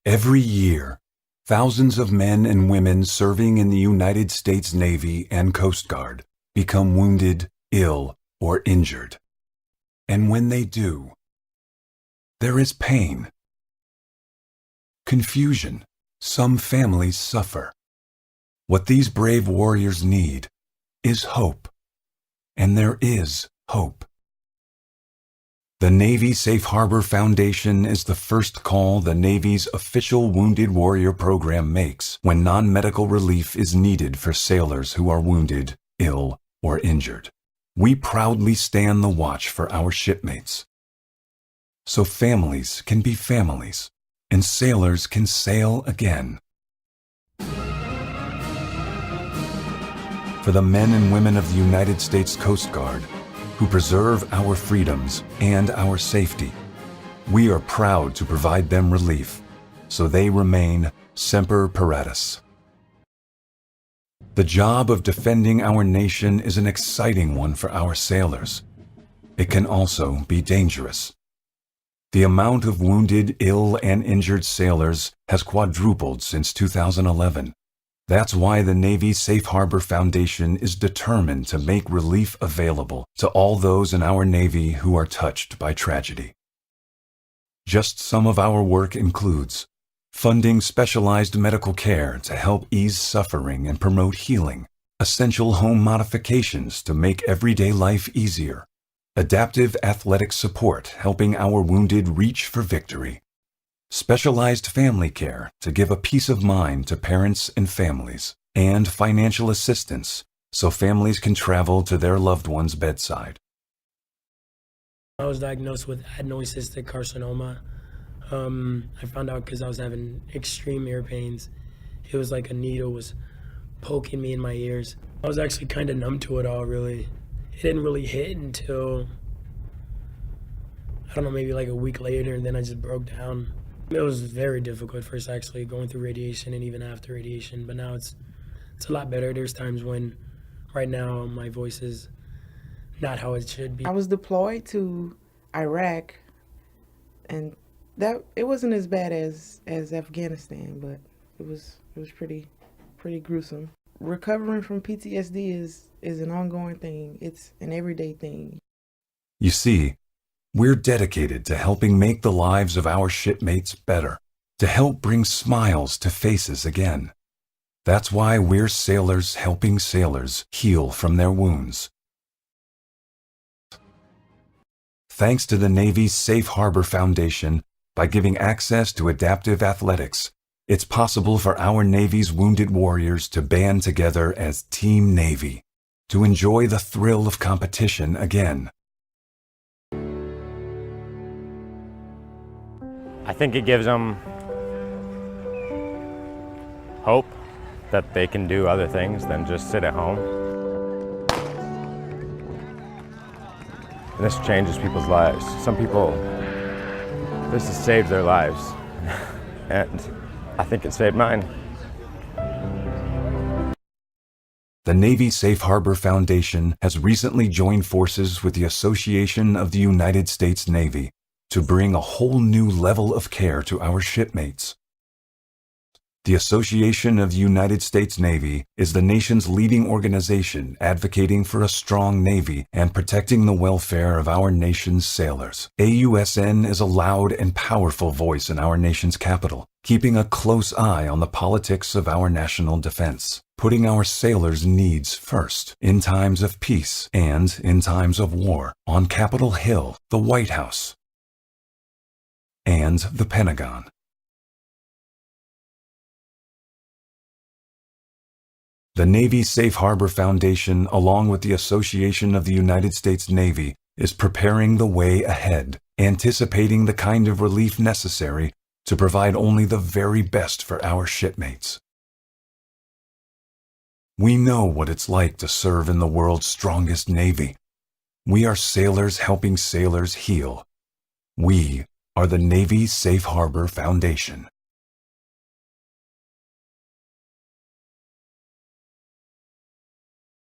Every year, thousands of men and women serving in the United States Navy and Coast Guard become wounded, ill, or injured. And when they do, there is pain, confusion. Some families suffer. What these brave warriors need is hope. And there is hope. The Navy Safe Harbor Foundation is the first call the Navy's official Wounded Warrior program makes when non-medical relief is needed for sailors who are wounded, ill, or injured. We proudly stand the watch for our shipmates, so families can be families and sailors can sail again. For the men and women of the United States Coast Guard, who preserve our freedoms and our safety, we are proud to provide them relief, so they remain Semper Paratus. The job of defending our nation is an exciting one for our sailors. It can also be dangerous. The amount of wounded, ill, and injured sailors has quadrupled since 2011. That's why the Navy Safe Harbor Foundation is determined to make relief available to all those in our Navy who are touched by tragedy. Just some of our work includes funding specialized medical care to help ease suffering and promote healing, essential home modifications to make everyday life easier, adaptive athletic support helping our wounded reach for victory, specialized family care to give a peace of mind to parents and families, and financial assistance so families can travel to their loved one's bedside. I was diagnosed with adenoid cystic carcinoma. I found out because I was having extreme ear pains. It was like a needle was poking me in my ears. I was actually kind of numb to it all, really. It didn't really hit until, I don't know, maybe like a week later, and then I just broke down. It was very difficult first, actually, going through radiation and even after radiation, but now it's a lot better. There's times when, right now, my voice is not how it should be. I was deployed to Iraq, and that it wasn't as bad as Afghanistan, but it was pretty gruesome. Recovering from PTSD is an ongoing thing. It's an everyday thing. You see, we're dedicated to helping make the lives of our shipmates better, to help bring smiles to faces again. That's why we're sailors helping sailors heal from their wounds. Thanks to the Navy's Safe Harbor Foundation, by giving access to adaptive athletics, it's possible for our Navy's wounded warriors to band together as Team Navy, to enjoy the thrill of competition again. I think it gives them hope that they can do other things than just sit at home. And this changes people's lives. Some people, this has saved their lives, and I think it saved mine. The Navy Safe Harbor Foundation has recently joined forces with the Association of the United States Navy to bring a whole new level of care to our shipmates. The Association of the United States Navy is the nation's leading organization advocating for a strong Navy and protecting the welfare of our nation's sailors. AUSN is a loud and powerful voice in our nation's capital, keeping a close eye on the politics of our national defense, putting our sailors' needs first in times of peace and in times of war, on Capitol Hill, the White House, and the Pentagon. The Navy Safe Harbor Foundation, along with the Association of the United States Navy, is preparing the way ahead, anticipating the kind of relief necessary to provide only the very best for our shipmates. We know what it's like to serve in the world's strongest Navy. We are sailors helping sailors heal. We are the Navy Safe Harbor Foundation.